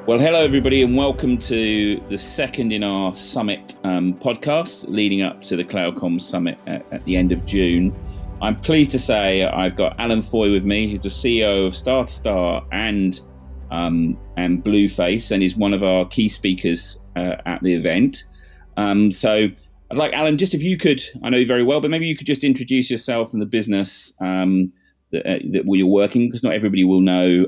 Well, hello, everybody, and welcome to the second in our Summit podcast leading up to the CloudCom Summit at the end of June. I'm pleased to say I've got Alan Foy with me, who's the CEO of Star2Star and Blueface, and is one of our key speakers at the event. So I'd like, Alan, just if you could, I know you very well, but maybe you could just introduce yourself and the business that you're working, because not everybody will know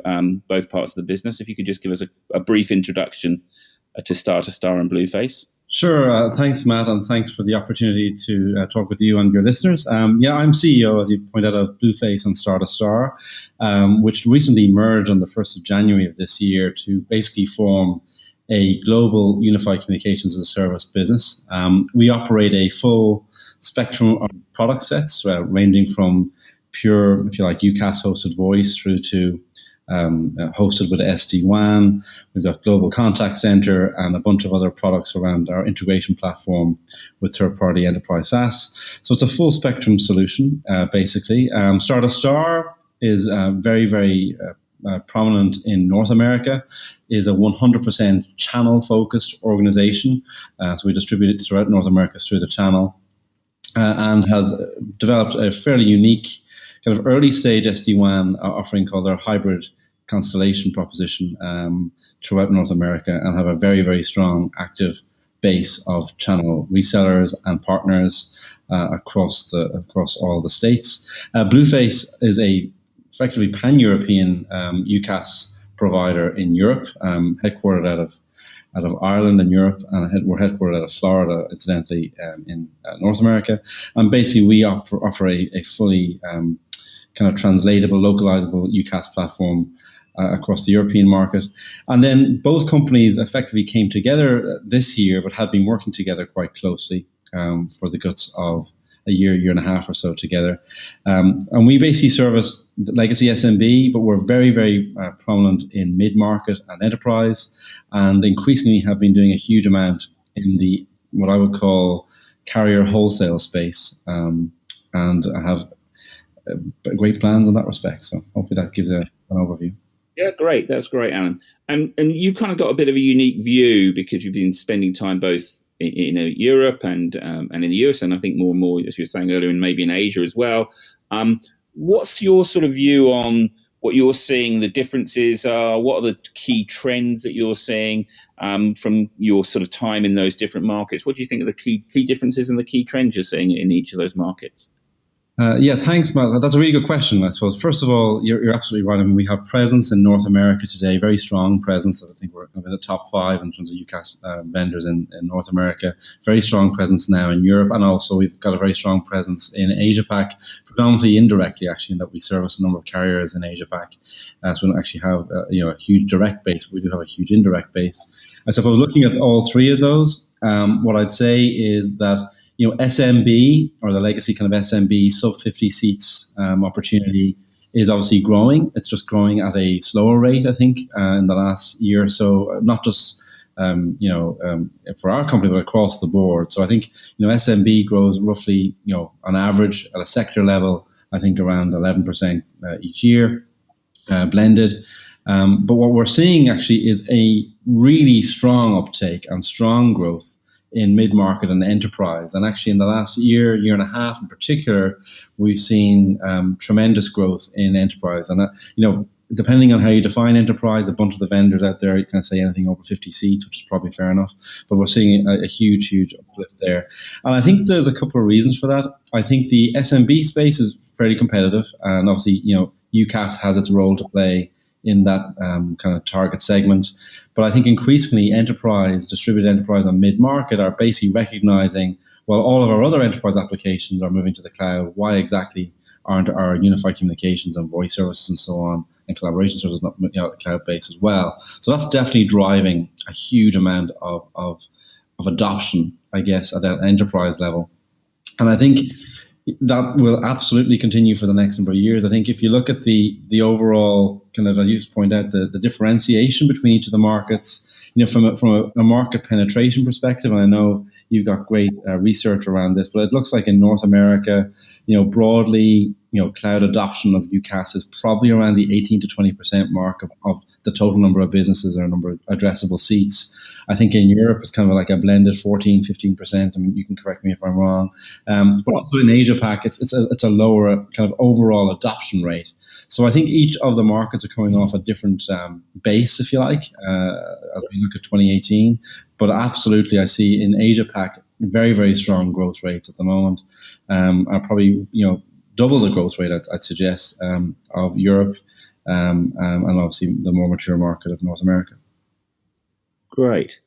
both parts of the business. If you could just give us a brief introduction to Star2Star and Blueface. Sure. Thanks, Matt, and thanks for the opportunity to talk with you and your listeners. I'm CEO, as you pointed out, of Blueface and Star2Star, which recently merged on the 1st of January of this year to basically form a global unified communications as a service business. We operate a full spectrum of product sets, ranging from pure, if you like, UCaaS-hosted voice through to hosted with SD-WAN. We've got global contact center and a bunch of other products around our integration platform with third-party enterprise SaaS. So it's a full spectrum solution, basically. Star2Star is very, very prominent in North America, is a 100% channel-focused organization. So we distribute it throughout North America through the channel and has developed a fairly unique kind of early stage SD-WAN offering called our hybrid constellation proposition throughout North America, and have a very, very strong active base of channel resellers and partners across all the states. Blueface is a effectively pan-European UCaaS provider in Europe, headquartered out of Ireland and Europe, and we're headquartered out of Florida, incidentally, in North America. And basically, we offer a fully kind of translatable, localizable UCaaS platform across the European market. And then both companies effectively came together this year, but had been working together quite closely for the guts of a year and a half or so together. And we basically service the legacy SMB, but we're very, very prominent in mid-market and enterprise, and increasingly have been doing a huge amount in the, what I would call, carrier wholesale space, and have great plans in that respect. So hopefully that gives an overview. Yeah, great. That's great, Alan. And you kind of got a bit of a unique view because you've been spending time both in Europe and in the US, and I think more and more, as you were saying earlier, and maybe in Asia as well. What's your sort of view on what you're seeing the differences are? What are the key trends that you're seeing from your sort of time in those different markets? What do you think are the key differences and the key trends you're seeing in each of those markets? Thanks, Matt. That's a really good question, I suppose. First of all, you're absolutely right. I mean, we have presence in North America today, very strong presence. I think we're in the top 5 in terms of UCaaS vendors in North America. Very strong presence now in Europe, and also we've got a very strong presence in Asia-Pac, predominantly indirectly, actually, in that we service a number of carriers in Asia-Pac. So we don't actually have a huge direct base, but we do have a huge indirect base. And so if I was looking at all 3 of those, what I'd say is that SMB, or the legacy kind of SMB sub 50 seats opportunity, is obviously growing. It's just growing at a slower rate, I think, in the last year or so, not just for our company, but across the board. So I think SMB grows roughly, on average at a sector level, I think around 11% each year, blended. But what we're seeing actually is a really strong uptake and strong growth in mid-market and enterprise. And actually in the last year and a half in particular, we've seen tremendous growth in enterprise. And, depending on how you define enterprise, a bunch of the vendors out there, you can say anything over 50 seats, which is probably fair enough. But we're seeing a huge, huge uplift there. And I think there's a couple of reasons for that. I think the SMB space is fairly competitive. And obviously, UCaaS has its role to play in that kind of target segment. But I think increasingly enterprise, distributed enterprise and mid-market are basically recognizing, well, all of our other enterprise applications are moving to the cloud. Why exactly aren't our unified communications and voice services and so on and collaboration services not cloud-based as well? So that's definitely driving a huge amount of adoption, I guess, at that enterprise level. And I think that will absolutely continue for the next number of years. I think if you look at the overall kind of, as you point out, the differentiation between each of the markets, from a market penetration perspective, and I know you've got great research around this, but it looks like in North America, broadly, cloud adoption of UCaaS is probably around the 18 to 20% mark of the total number of businesses or number of addressable seats. I think in Europe it's kind of like a blended 14, 15%. I mean, you can correct me if I'm wrong. But also in Asia Pac, it's a lower kind of overall adoption rate. So I think each of the markets are coming off a different base, if you like, as we look at 2018. But absolutely, I see in Asia Pac very, very strong growth rates at the moment. Are probably double the growth rate I'd suggest of Europe, and obviously the more mature market of North America. Great.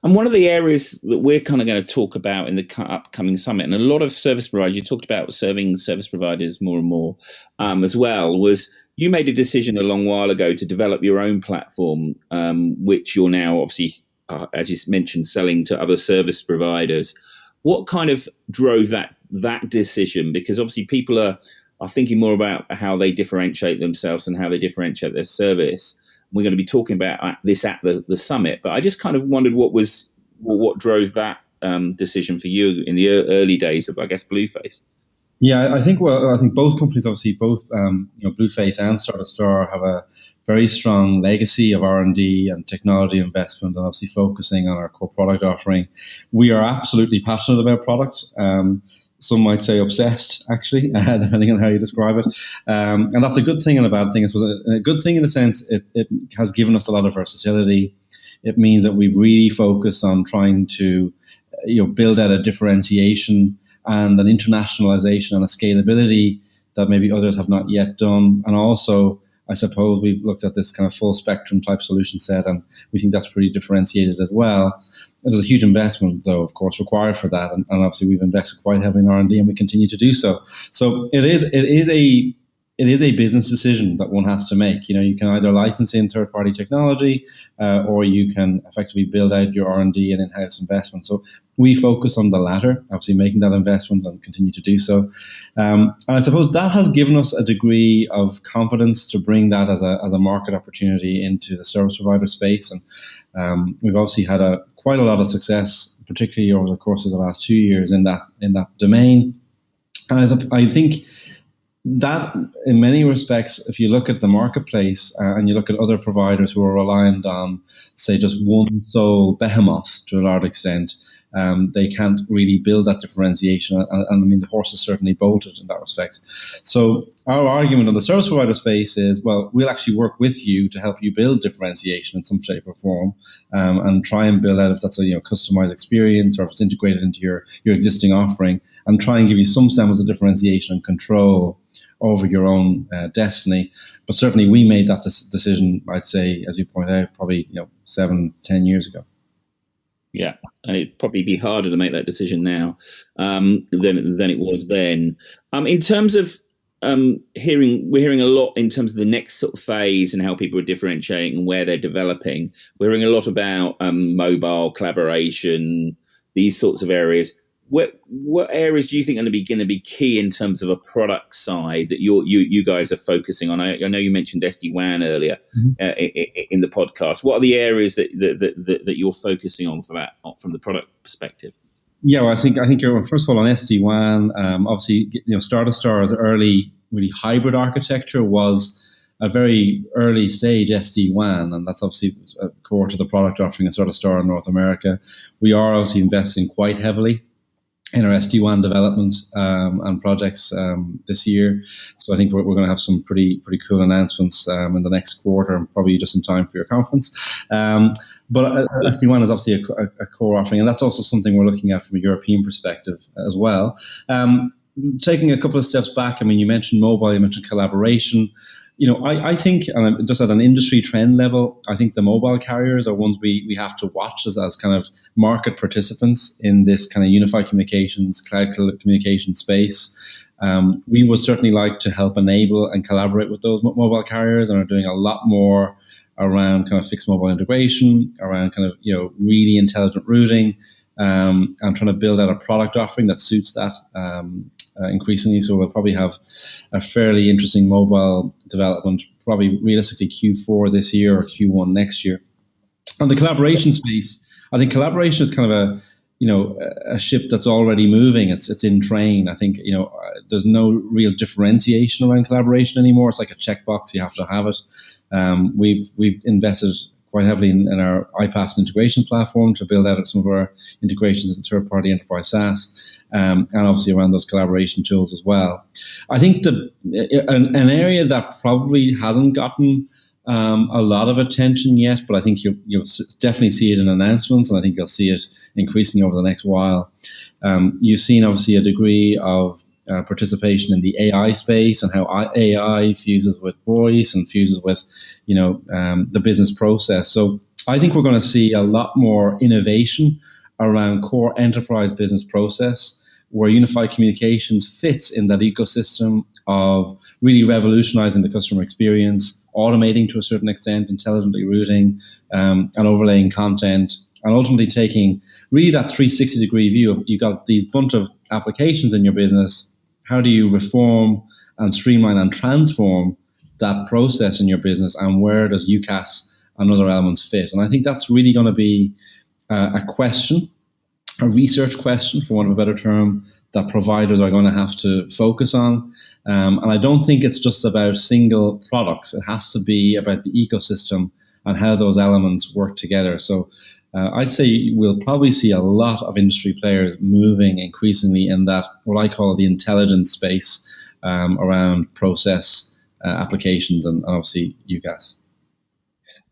And one of the areas that we're kind of going to talk about in the upcoming summit, and a lot of service providers, you talked about serving service providers more and more as well, was you made a decision a long while ago to develop your own platform, which you're now obviously, as you mentioned, selling to other service providers. What kind of drove that decision? Because obviously people are thinking more about how they differentiate themselves and how they differentiate their service. We're going to be talking about this at the summit, but I just kind of wondered what drove that decision for you in the early days of, I guess, Blueface. Yeah, I think both companies, obviously both Blueface and Star2Star, have a very strong legacy of R&D and technology investment, and obviously focusing on our core product offering. We are absolutely passionate about product. Some might say obsessed, actually, depending on how you describe it. And that's a good thing and a bad thing. I suppose a good thing in the sense it has given us a lot of versatility. It means that we've really focused on trying to build out a differentiation and an internationalization and a scalability that maybe others have not yet done. And also, I suppose we've looked at this kind of full spectrum type solution set, and we think that's pretty differentiated as well. There's a huge investment, though, of course, required for that, and obviously we've invested quite heavily in R&D, and we continue to do so. So it is a business decision that one has to make. You can either license in third-party technology, or you can effectively build out your R&D and in-house investment. So we focus on the latter, obviously making that investment and continue to do so. And I suppose that has given us a degree of confidence to bring that as a market opportunity into the service provider space. And we've obviously had quite a lot of success, particularly over the course of the last 2 years in that domain. And I think that, in many respects, if you look at the marketplace and you look at other providers who are reliant on, say, just one sole behemoth to a large extent, they can't really build that differentiation. And I mean, the horse is certainly bolted in that respect. So our argument on the service provider space is, well, we'll actually work with you to help you build differentiation in some shape or form, and try and build out if that's a customized experience or if it's integrated into your existing offering, and try and give you some semblance of differentiation and control over your own destiny. But certainly we made that decision, I'd say, as you point out, probably 7-10 years ago. Yeah, and it'd probably be harder to make that decision now than it was then. In terms of we're hearing a lot in terms of the next sort of phase and how people are differentiating and where they're developing. We're hearing a lot about mobile collaboration, these sorts of areas. What areas do you think are going to be key in terms of a product side that you guys are focusing on? I know you mentioned SD-WAN earlier in the podcast. What are the areas that you're focusing on for that from the product perspective? Yeah, well, I think you're, first of all, on SD-WAN. Obviously, Star2Star's early really hybrid architecture was a very early stage SD-WAN, and that's obviously core to the product offering of Star2Star in North America. We are obviously investing quite heavily in our SD-WAN development and projects this year. So I think we're going to have some pretty cool announcements in the next quarter, and probably just in time for your conference. But SD-WAN is obviously a core offering, and that's also something we're looking at from a European perspective as well. Taking a couple of steps back, I mean, you mentioned mobile, you mentioned collaboration. I think, just at an industry trend level, I think the mobile carriers are ones we have to watch as kind of market participants in this kind of unified communications, cloud communication space. We would certainly like to help enable and collaborate with those mobile carriers, and are doing a lot more around kind of fixed mobile integration, around kind of really intelligent routing, and trying to build out a product offering that suits that increasingly. So we'll probably have a fairly interesting mobile development, probably realistically Q4 this year or Q1 next year. On the collaboration space, I think collaboration is kind of a ship that's already moving. It's in train. I think, there's no real differentiation around collaboration anymore. It's like a checkbox. You have to have it. We've invested quite heavily in our iPaaS integration platform to build out some of our integrations into third-party enterprise SaaS, and obviously around those collaboration tools as well. I think an area that probably hasn't gotten a lot of attention yet, but I think you'll definitely see it in announcements, and I think you'll see it increasing over the next while. You've seen obviously a degree of participation in the AI space and how AI fuses with voice and fuses with, the business process. So I think we're going to see a lot more innovation around core enterprise business process, where unified communications fits in that ecosystem of really revolutionizing the customer experience, automating to a certain extent, intelligently routing, and overlaying content, and ultimately taking really that 360-degree view of, you've got these bunch of applications in your business. How do you reform and streamline and transform that process in your business, and where does UCaaS and other elements fit? And I think that's really going to be a question, a research question, for want of a better term, that providers are going to have to focus on. And I don't think it's just about single products. It has to be about the ecosystem and how those elements work together. So I'd say we'll probably see a lot of industry players moving increasingly in that, what I call the intelligence space, around process applications and obviously UCaaS.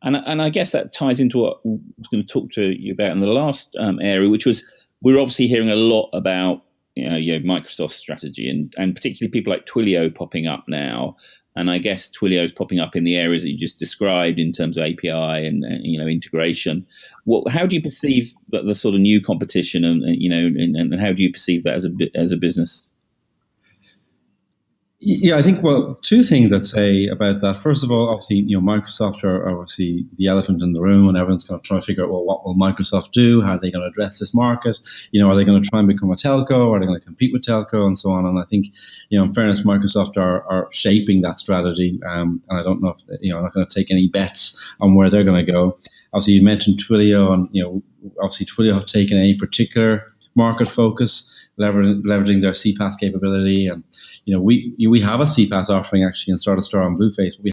And I guess that ties into what I was going to talk to you about in the last area, which was, we're obviously hearing a lot about Microsoft's strategy, and particularly people like Twilio popping up now. And I guess Twilio is popping up in the areas that you just described in terms of API and integration. How do you perceive the sort of new competition, and how do you perceive that as a business? Yeah, I think, two things I'd say about that. First of all, obviously, Microsoft are obviously the elephant in the room, and everyone's going to try to figure out, what will Microsoft do? How are they going to address this market? Are they going to try and become a telco? Are they going to compete with telco, and so on? And I think, in fairness, Microsoft are shaping that strategy. And I don't know if, I'm not going to take any bets on where they're going to go. Obviously, you mentioned Twilio, and, obviously Twilio have taken a particular market focus, leveraging their CPaaS capability. And, we have a CPaaS offering actually in Star2Star and Blueface. We